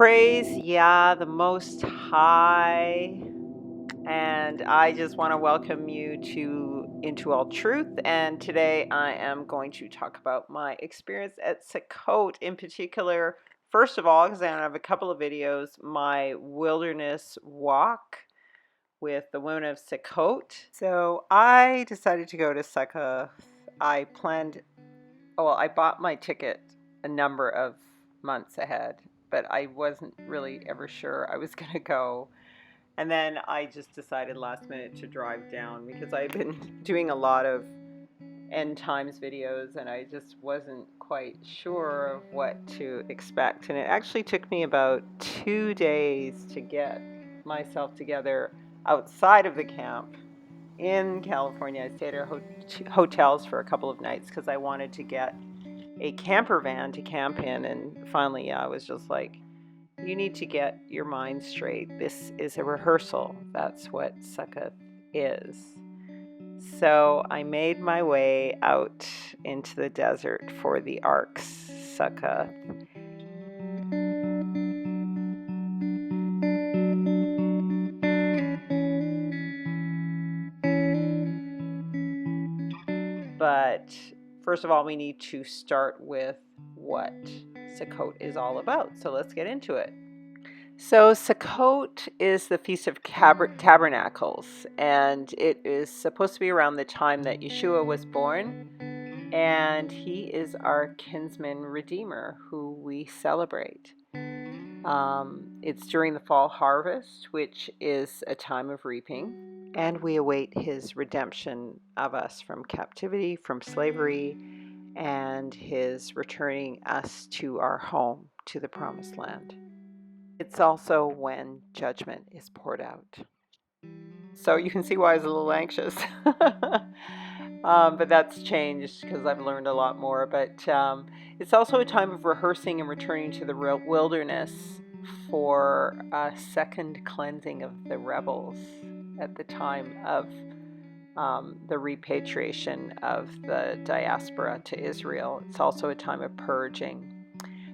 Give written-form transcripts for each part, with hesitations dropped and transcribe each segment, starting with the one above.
Praise Yah, the Most High. And I just want to welcome you to Into All Truth. And today I am going to talk about my experience at Sukkot in particular. First of all, because I have a couple of videos, my wilderness walk with the women of Sukkot. So I decided to go to Sukkot. I bought my ticket a number of months ahead, but I wasn't really ever sure I was going to go. And then I just decided last minute to drive down because I've been doing a lot of end times videos and I just wasn't quite sure of what to expect. And it actually took me about 2 days to get myself together outside of the camp in California. I stayed at hotels for a couple of nights because I wanted to get a camper van to camp in. And finally, I was just like, you need to get your mind straight. This is a rehearsal. That's what Sukkot is. So I made my way out into the desert for the Ark's Sukkot. But first of all, we need to start with what Sukkot is all about. So let's get into it. So Sukkot is the Feast of Tabernacles, and it is supposed to be around the time that Yeshua was born, and he is our kinsman redeemer who we celebrate. It's during the fall harvest, which is a time of reaping, and we await his redemption of us from captivity, from slavery, and his returning us to our home, to the promised land. It's also when judgment is poured out. So you can see why I was a little anxious. But that's changed because I've learned a lot more. But it's also a time of rehearsing and returning to the wilderness for a second cleansing of the rebels at the time of the repatriation of the diaspora to Israel. It's also a time of purging.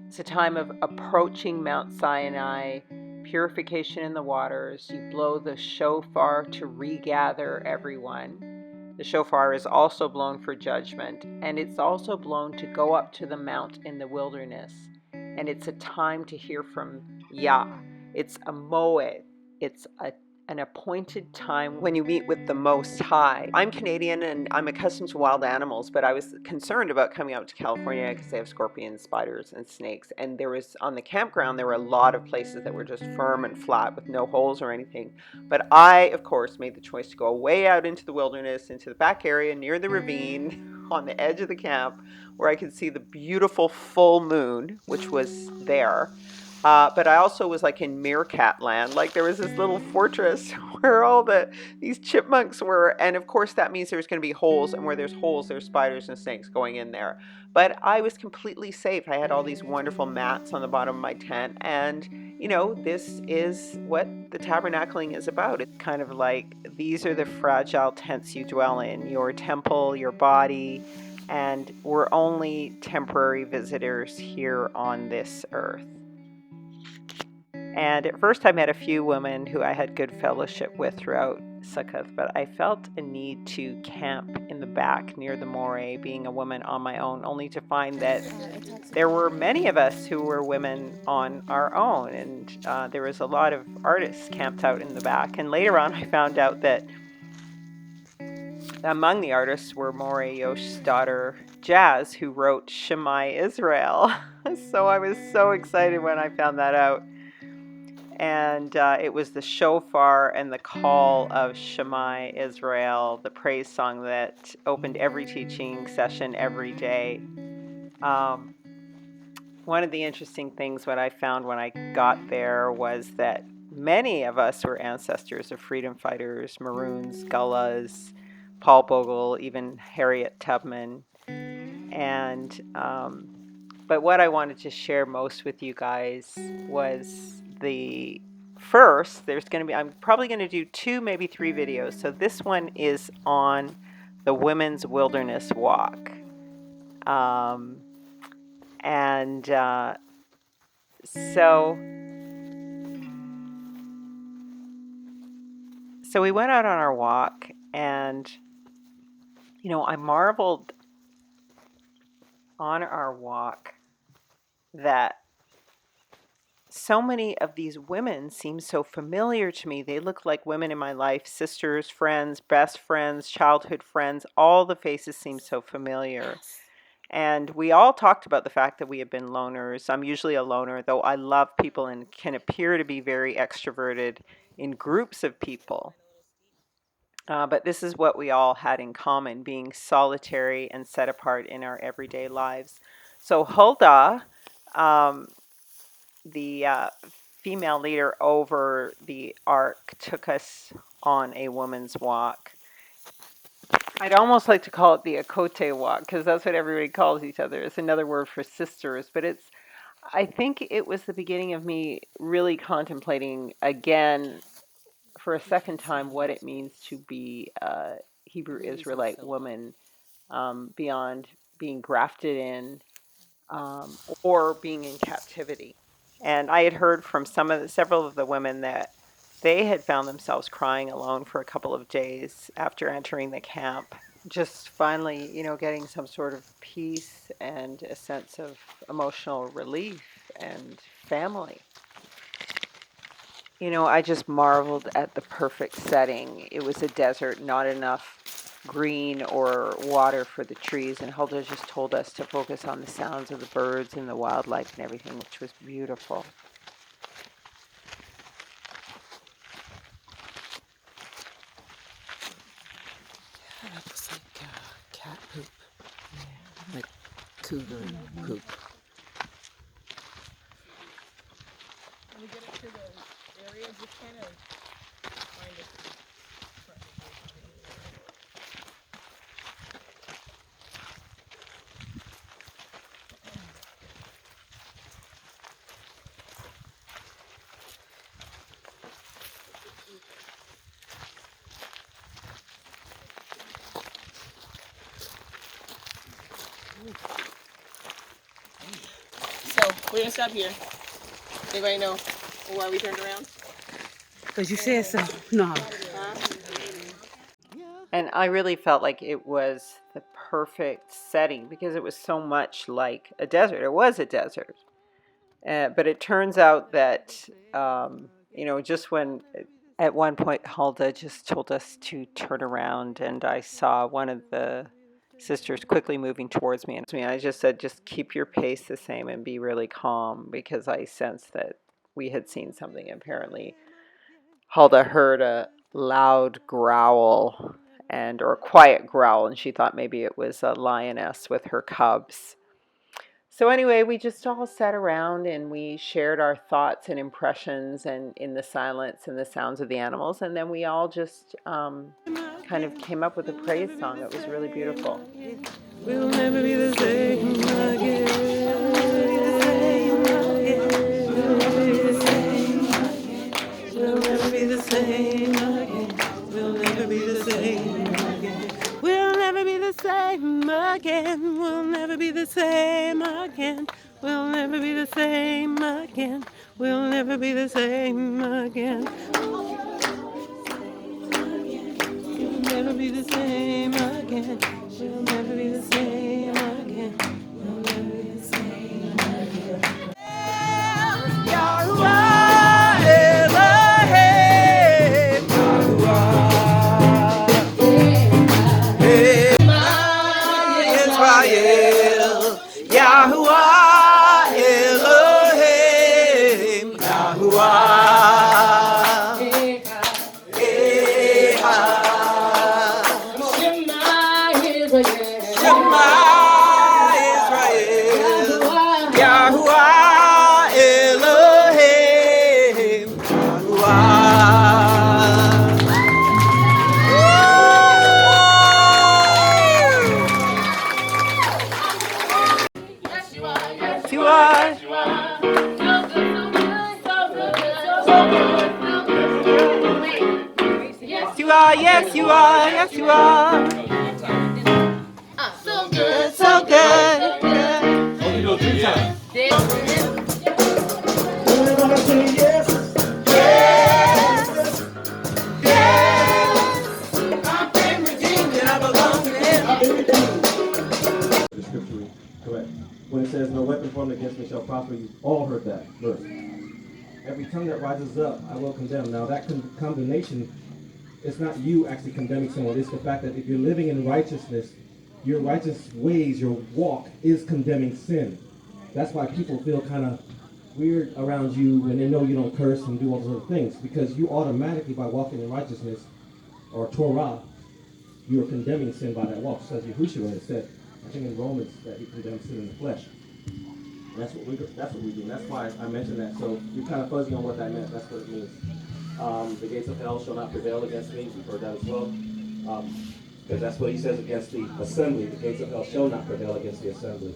It's a time of approaching Mount Sinai, purification in the waters. You blow the shofar to regather everyone. The shofar is also blown for judgment, and it's also blown to go up to the mount in the wilderness. And it's a time to hear from Yah. It's a MOED. It's an appointed time when you meet with the Most High. I'm Canadian and I'm accustomed to wild animals, but I was concerned about coming out to California because they have scorpions, spiders, and snakes. And on the campground, there were a lot of places that were just firm and flat with no holes or anything. But I, of course, made the choice to go way out into the wilderness, into the back area near the ravine on the edge of the camp where I could see the beautiful full moon, which was there. But I also was like in meerkat land. Like there was this little fortress where all these chipmunks were. And of course that means there's going to be holes. And where there's holes, there's spiders and snakes going in there. But I was completely safe. I had all these wonderful mats on the bottom of my tent. And, this is what the tabernacling is about. It's kind of like these are the fragile tents you dwell in, your temple, your body. And we're only temporary visitors here on this earth. And at first I met a few women who I had good fellowship with throughout Sukkot, but I felt a need to camp in the back near the MOED, being a woman on my own, only to find that there were many of us who were women on our own, and there was a lot of artists camped out in the back. And later on I found out that among the artists were Moreh Yosh's daughter, Jazz, who wrote Shema Israel. So I was so excited when I found that out. And it was the shofar and the call of Shema Israel, the praise song that opened every teaching session every day. One of the interesting things what I found when I got there was that many of us were ancestors of freedom fighters, Maroons, Gullahs, Paul Bogle, even Harriet Tubman. And but what I wanted to share most with you guys was the first. I'm probably going to do 2, maybe 3 videos. So this one is on the Women's Wilderness Walk. So So we went out on our walk, and I marveled on our walk that so many of these women seem so familiar to me. They look like women in my life, sisters, friends, best friends, childhood friends. All the faces seem so familiar. And we all talked about the fact that we have been loners. I'm usually a loner, though I love people and can appear to be very extroverted in groups of people. But this is what we all had in common, being solitary and set apart in our everyday lives. So HULDAH, the female leader over the ark, took us on a woman's walk. I'd almost like to call it the ACHOTI walk, because that's what everybody calls each other. It's another word for sisters, but I think it was the beginning of me really contemplating again for a second time what it means to be a Hebrew Israelite woman, beyond being grafted in, or being in captivity. And I had heard from several of the women that they had found themselves crying alone for a couple of days after entering the camp, just finally, getting some sort of peace and a sense of emotional relief and family. I just marveled at the perfect setting. It was a desert, not enough green or water for the trees, and Huldah just told us to focus on the sounds of the birds and the wildlife and everything, which was beautiful. Yeah, that looks like cat poop. Yeah. Like cougar poop. When we get up to the area, just kind of find it. So, we're gonna stop here. Anybody know why we turned around? Because you said so. No. And I really felt like it was the perfect setting because it was so much like a desert. It was a desert. But it turns out that, just when at one point Huldah just told us to turn around, and I saw one of the sisters quickly moving towards me. And I just said, just keep your pace the same and be really calm, because I sensed that we had seen something. Apparently, Huldah heard a loud growl or a quiet growl, and she thought maybe it was a lioness with her cubs. So anyway, we just all sat around and we shared our thoughts and impressions, and in the silence and the sounds of the animals, and then we all just kind of came up with a praise song. It was really beautiful. We'll never be the same again. We'll never be the same again. We'll never be the same again. We'll never be the same again. We'll never be the same again. We'll never be the same again. We'll never be the same again. We'll never be the same again. We'll never be the same again. We'll never be the same again. Yahuwah Elohim, Yahuwah Israel, Yahuwah Elohim, Yahuwah Shema Israel, Yahuwah Elohim, Yahuwah. Yes, you are. Yes, you are. Yes, you are. Yes, you are. So good, so good. Only go 3 times. Yes, yes, yes. formed against me shall prosper. You've all heard that verse. Every tongue that rises up, I will condemn. Now that condemnation, it's not you actually condemning someone. It's the fact that if you're living in righteousness, your righteous ways, your walk is condemning sin. That's why people feel kind of weird around you when they know you don't curse and do all those other things, because you automatically, by walking in righteousness or Torah, you are condemning sin by that walk. So as Yahushua has said, I think in Romans, that he condemns sin in the flesh. And that's what we do. And that's why I mentioned that. So you're kind of fuzzy on what that meant. That's what it means. The gates of hell shall not prevail against me. We've heard that as well. Because that's what he says against the assembly. The gates of hell shall not prevail against the assembly.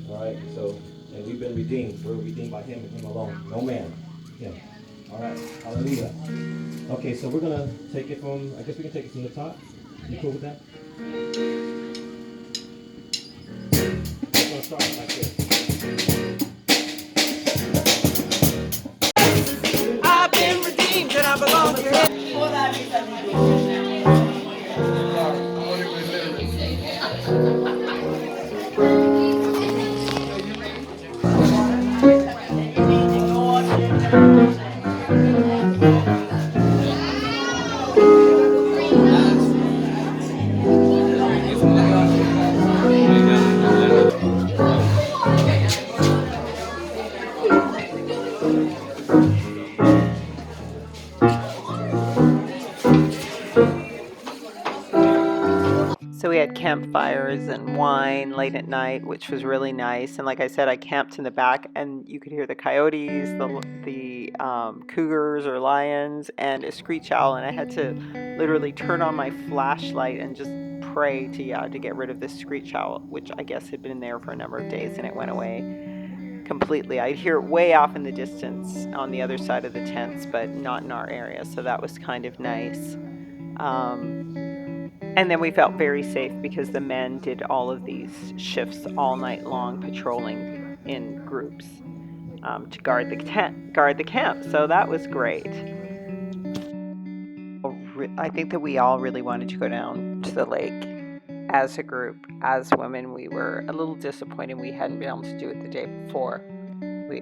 All right. So, and we've been redeemed. We're redeemed by him and him alone. No man. Him. All right. Hallelujah. Okay. So we're gonna take it from. I guess we can take it from the top. You cool with that? We're gonna start like this. I've been redeemed and I belong to him. So we had campfires and wine late at night, which was really nice. And like I said, I camped in the back, and you could hear the coyotes, the cougars or lions, and a screech owl. And I had to literally turn on my flashlight and just pray to get rid of this screech owl, which I guess had been there for a number of days, and it went away completely. I'd hear it way off in the distance on the other side of the tents, but not in our area. So that was kind of nice. And then we felt very safe because the men did all of these shifts all night long, patrolling in groups to guard the camp. So that was great. I think that we all really wanted to go down to the lake as a group, as women. We were a little disappointed we hadn't been able to do it the day before.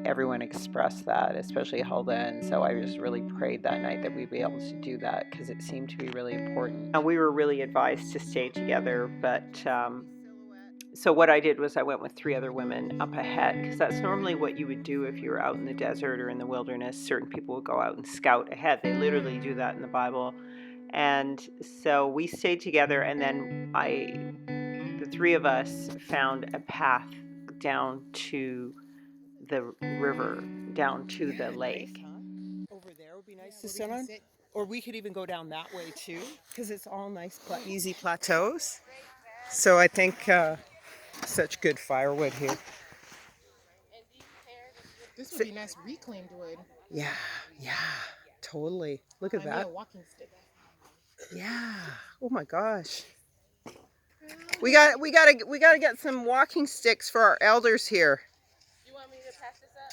Everyone expressed that, especially Huldah, and so I just really prayed that night that we'd be able to do that because it seemed to be really important. We were really advised to stay together, but so what I did was I went with 3 other women up ahead, because that's normally what you would do if you were out in the desert or in the wilderness. Certain people would go out and scout ahead. They literally do that in the Bible. And so we stayed together, and then the 3 of us found a path down to the river, down to the lake. Nice, huh? Over there would be nice to sit on. Or we could even go down that way too, because it's all nice, easy plateaus. So I think such good firewood here. This would be nice reclaimed wood. Yeah, totally. Look at that. A walking stick. Yeah. Oh my gosh. We gotta get some walking sticks for our elders here. You want me to pass this up?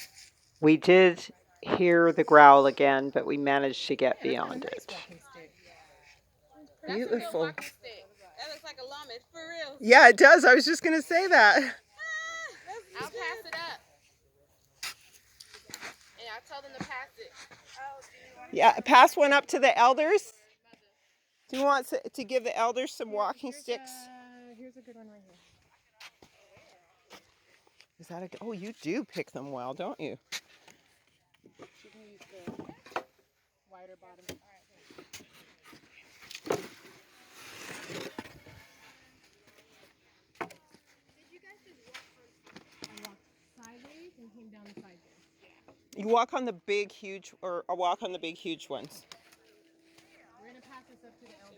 We did hear the growl again, but we managed to get beyond it. Beautiful. That looks like a llama, for real. Yeah, it does. I was just gonna say that. I'll pass it up. And I told them to pass it. Yeah, pass one up to the elders. Do you want to give the elders some walking sticks? Here's a good one right here. Is that oh, you do pick them well, don't you? You can use the wider bottom. All right. Did you guys just walk I walked sideways and came down the side there. You walk on the big, huge, or walk on the big, huge ones. We're going to pass this up to the elders.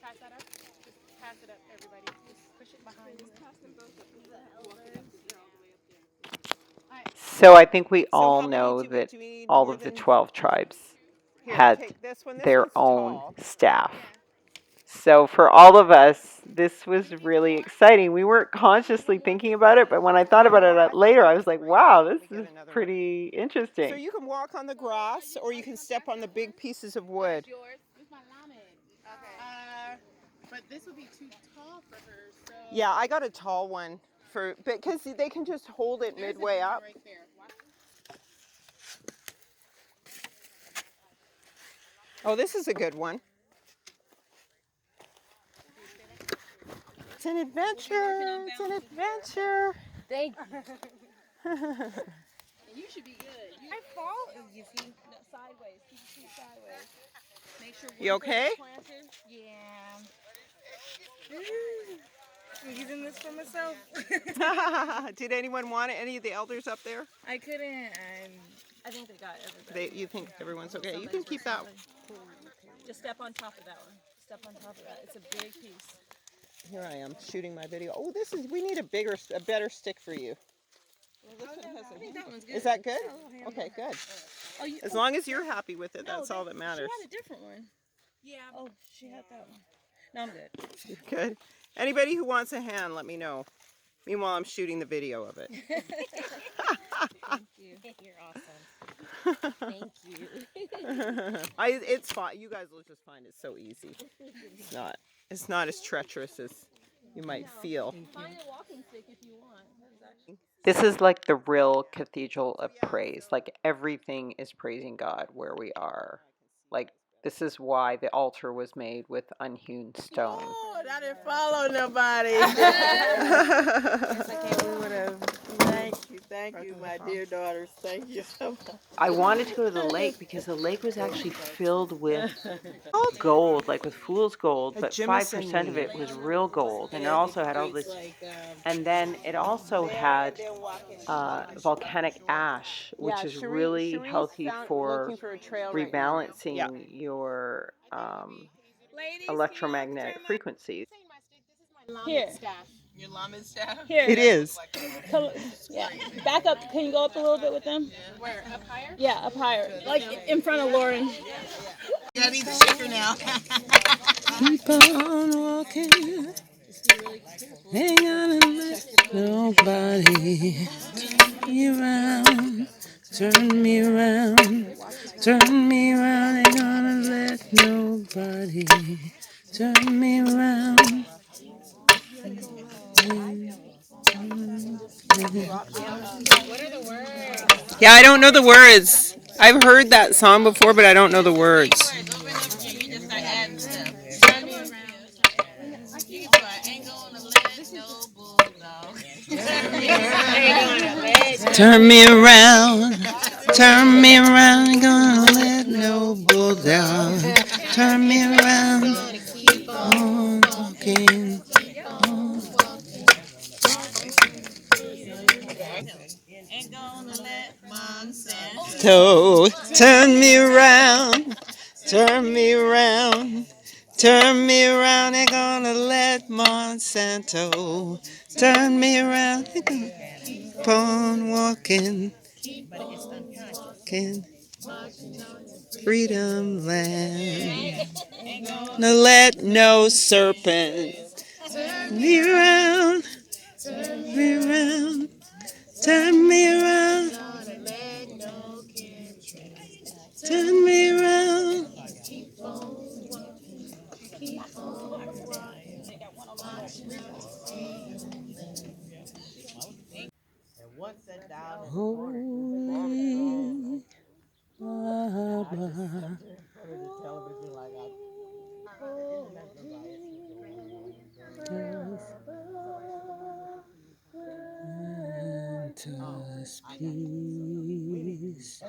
Pass that up. Just pass it up, everybody. Just push it behind. Just pass them both up to the elders. So I think we all how many know do that we need all more of the than- 12 tribes Here, had take this one. This their one's own tall. staff. So for all of us, this was really exciting. We weren't consciously thinking about it, but when I thought about it later, I was like, wow, this is pretty interesting. So you can walk on the grass, or you can step on the big pieces of wood. Yours. This is my llama. Okay. But this would be too tall for her, so... Yeah, I got a tall one because they can just hold it There's a midway good one up. right there. Watch. Oh, this is a good one. It's an adventure. It's an adventure. Thank you. You should be good. I fall. You see, no, sideways. Keep your feet sideways. Make sure. You okay? Planted. Yeah. I'm using this for myself. Did anyone want it? Any of the elders up there? I couldn't. I think they got everybody. You think everyone's okay? You can keep that one. Just step on top of that one. Step on top of that. It's a big piece. Here I am shooting my video. Oh, we need a better stick for you. Well, this one has I think that one's good. Is that good? Okay, good. Oh, As long as you're happy with it, that's all that matters. She had a different one. Yeah. Oh, she had that one. No, I'm good. Good. Anybody who wants a hand, let me know. Meanwhile, I'm shooting the video of it. Thank you. You're awesome. Thank you. It's fine. You guys will just find it so easy. It's not as treacherous as you might feel. Find a walking stick if you want. This is like the real cathedral of praise. Like everything is praising God where we are. Like this is why the altar was made with unhewn stone. Lord, I didn't follow nobody. We would have. Thank you, my dear daughters. Thank you so much. I wanted to go to the lake because the lake was actually filled with gold, like with fool's gold, but 5% of it was real gold. And it also had all this, and then it also had volcanic ash, which is really healthy for rebalancing your electromagnetic frequencies. Here. Your lamed staff? Here. It is. Come, yeah. Back up. Can you go up a little bit with them? Where? Up higher? Yeah, up higher. Like in front of Lauren. You gotta eat the shaker now. Keep on walking. Ain't gonna let nobody turn me around. Turn me around. Turn me around. Ain't gonna let nobody turn me around. Yeah, I don't know the words. I've heard that song before, but I don't know the words. Turn me around. Turn me around. Ain't gonna let no bull down. Turn me around. Keep on walking. Ain't gonna let Monsanto turn me around, turn me around, turn me around. Ain't gonna let Monsanto turn me around. Keep on walking, walking, freedom land. No let no serpent turn me around, turn me around. Turn me around, turn me around. Holy Abba. Grant us peace,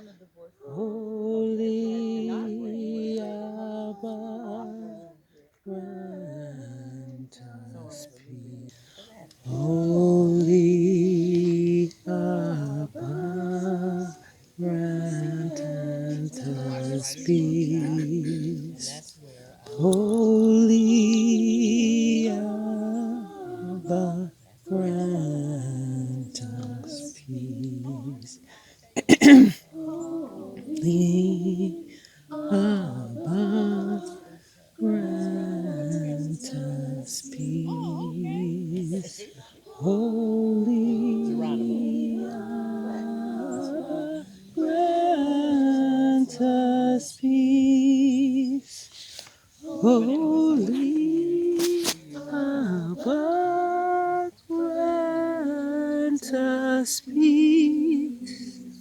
Holy Abba, grant us peace, Holy Abba, grant us peace, Holy Abba, grant us peace. Holy Abba, grant us peace. Holy Abba, grant us peace. Holy peace.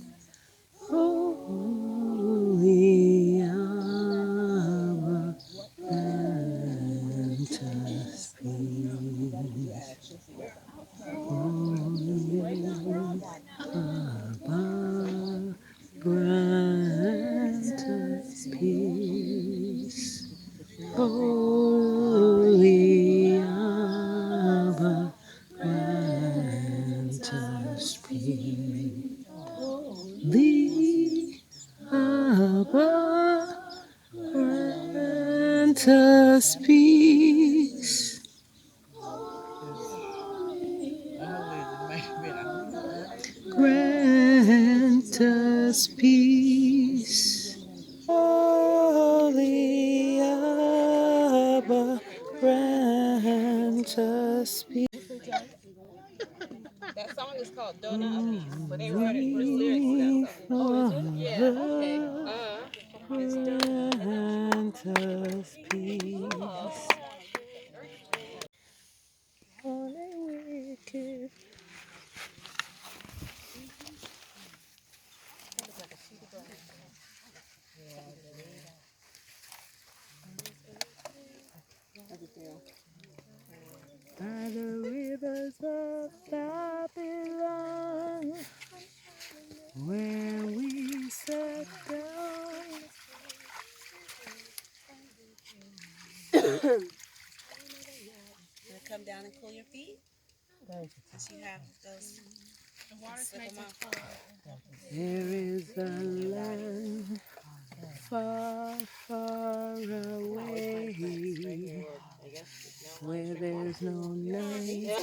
Holy Abba, grant us peace. Holy Abba, grant us peace. Holy Abba, grant us peace. Holy Abba, grant us peace. Grant us peace. Holy Abba, grant us peace. That song is called Donut of Peace, but they wrote it with lyrics though. Oh, is it? Yeah. Okay. Grant us peace. Only wicked. By the rivers of Babylon, where we sat down. Come down and cool your feet. Since you have those. The water's nice and cold. There is a land far, far away, where there's no night,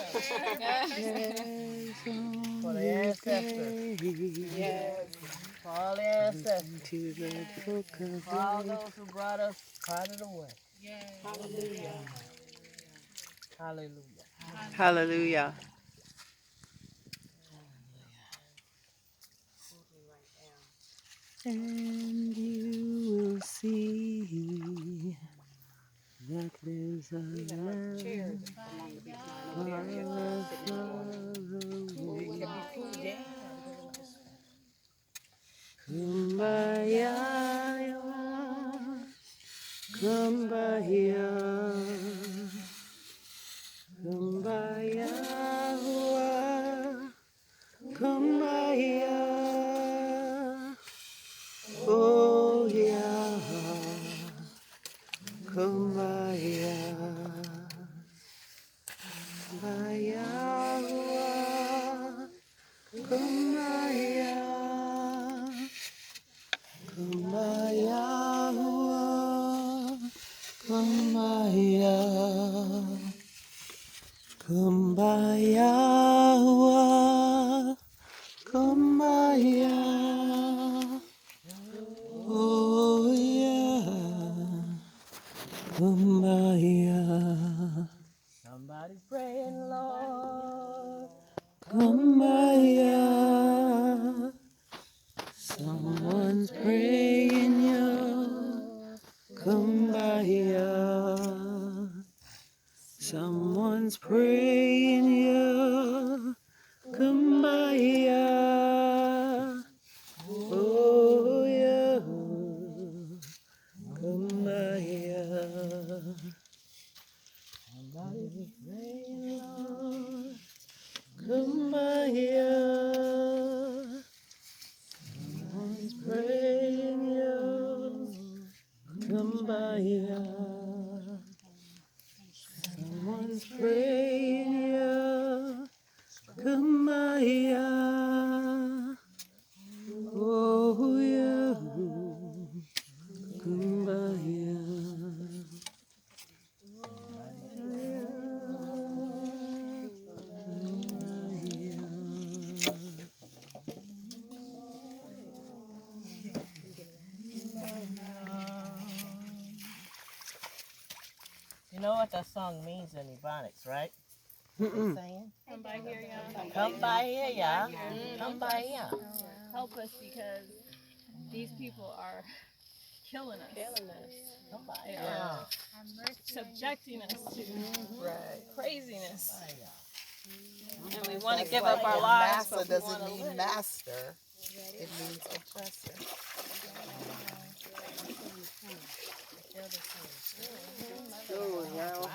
there's only day. Yes, for all the ancestors, To the book of for all life. those who brought us part of the way. Hallelujah. Hallelujah. Hallelujah. And you will see that there's a land far, far away. Kumbaya, kumbaya, kumbaya, kumbaya. Oh yeah, kumbaya, kumbaya, kumbaya, kumbaya, kumbaya, kumbaya, kumbaya. Oh yeah, kumbaya, Somebody praying, Lord. kumbaya. Someone's praying, yeah, kumbaya. Someone's praying, yeah, kumbaya. Oh yeah, kumbaya. Somebody's praying, Lord, kumbaya. Someone's praying, yeah, kumbaya. Someone's praying, yeah, kumbaya. Oh yeah, kumbaya. You know what that song means in Ebonics, right? They saying? Come by here, y'all. Come by here, y'all. Come by here. Help us because these people are killing us. Come by They here. are subjecting us to craziness. And we want to give up our lives. Massa doesn't mean master. It means oppressor. Oh, no.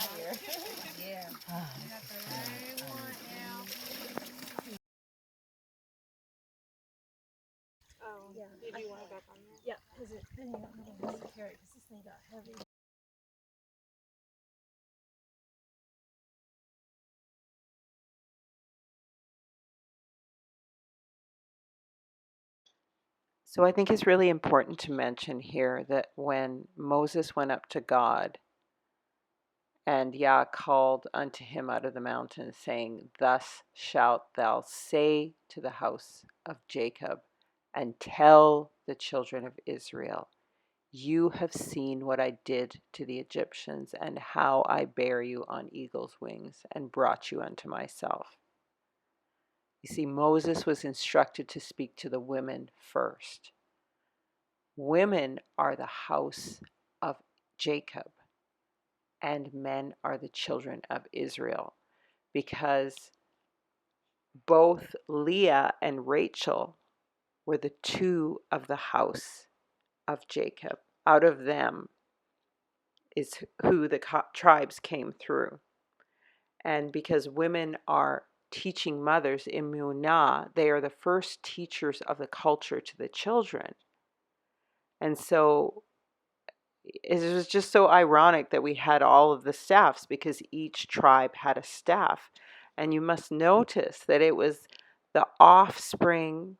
So I think it's really important to mention here that when Moses went up to God and Yah called unto him out of the mountain, saying, Thus shalt thou say to the house of Jacob, and tell the children of Israel, You have seen what I did to the Egyptians, and how I bare you on eagle's wings, and brought you unto myself. You see, Moses was instructed to speak to the women first. Women are the house of Jacob, and men are the children of Israel, because both Leah and Rachel were the two of the house of Jacob. Out of them is who the tribes came through. And because women are teaching mothers, Emunah, they are the first teachers of the culture to the children. And so it was just so ironic that we had all of the staffs, because each tribe had a staff. And you must notice that it was the offspring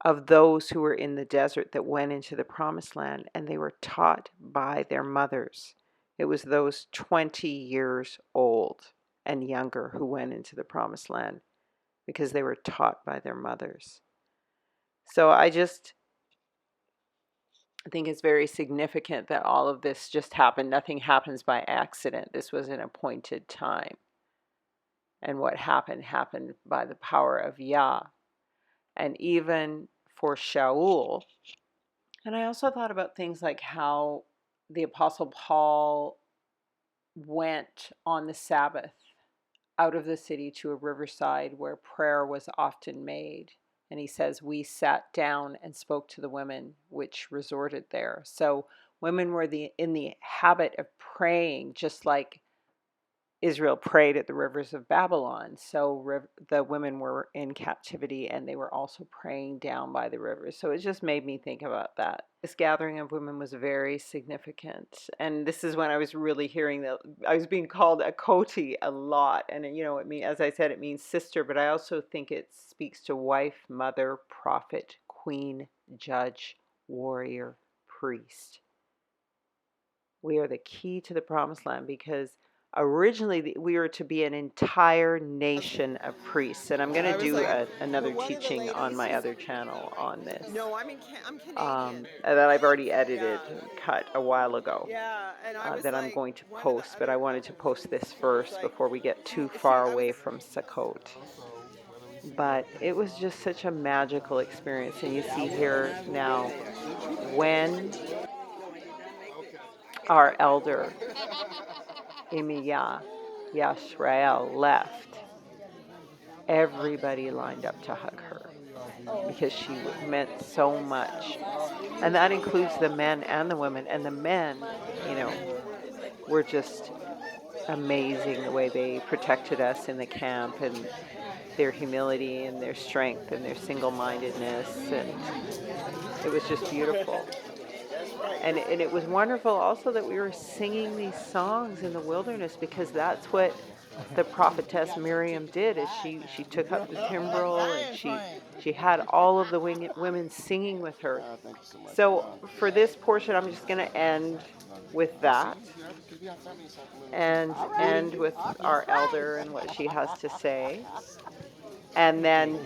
of those who were in the desert that went into the promised land, and they were taught by their mothers. It was those 20 years old and younger who went into the promised land because they were taught by their mothers. So I think it's very significant that all of this just happened. Nothing happens by accident. This was an appointed time. And what happened by the power of Yah. And even for Shaul. And I also thought about things like how the Apostle Paul went on the Sabbath out of the city to a riverside where prayer was often made. And he says, we sat down and spoke to the women which resorted there. So women were in the habit of praying, just like Israel prayed at the rivers of Babylon. So the women were in captivity, and they were also praying down by the rivers. So it just made me think about that. This gathering of women was very significant. And this is when I was really hearing that I was being called ACHOTI a lot. And, as I said, it means sister, but I also think it speaks to wife, mother, prophet, queen, judge, warrior, priest. We are the key to the promised land, because originally we were to be an entire nation of priests, and I'm going to do another teaching on my other channel on this. No, I'm Canadian. That I've already edited and cut a while ago. Yeah, and I was that I'm going to post, but I wanted to post this first before we get too far away from Sukkot. But it was just such a magical experience, and you see here now when our elder Emiya Yashrael left, everybody lined up to hug her because she meant so much. And that includes the men and the women. And the men, were just amazing, the way they protected us in the camp, and their humility and their strength and their single-mindedness. And it was just beautiful. And it was wonderful also that we were singing these songs in the wilderness, because that's what the prophetess Miriam did. Is she took up the timbrel, and she had all of the women singing with her. So for this portion, I'm just going to end with that, and end with our elder and what she has to say. And then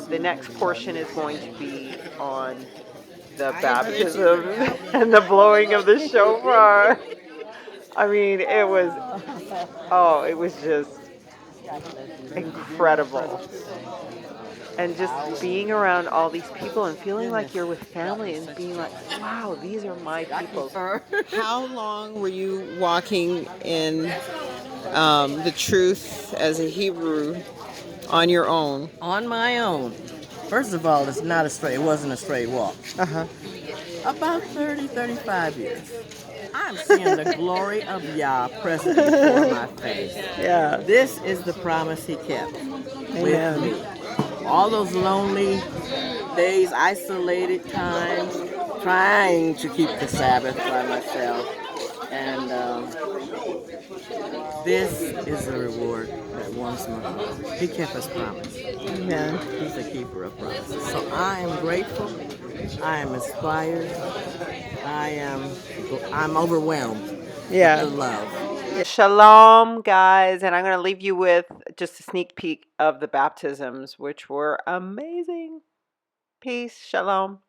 the next portion is going to be on the baptism and the blowing of the shofar. I mean, it was just incredible. And just being around all these people and feeling like you're with family, and being like, wow, these are my people. How long were you walking in the truth as a Hebrew On your own. On my own. First of all, it's not a straight. It wasn't a straight walk. Uh-huh. About 30, 35 years. I'm seeing the glory of Yah present before my face. Yeah. This is the promise he kept with me. All those lonely days, isolated times, trying to keep the Sabbath by myself. And this is the reward that once more. He kept his promise. Amen. He's the keeper of promises. So I am grateful. I am inspired. I'm overwhelmed with the love. Shalom, guys. And I'm going to leave you with just a sneak peek of the baptisms, which were amazing. Peace. Shalom.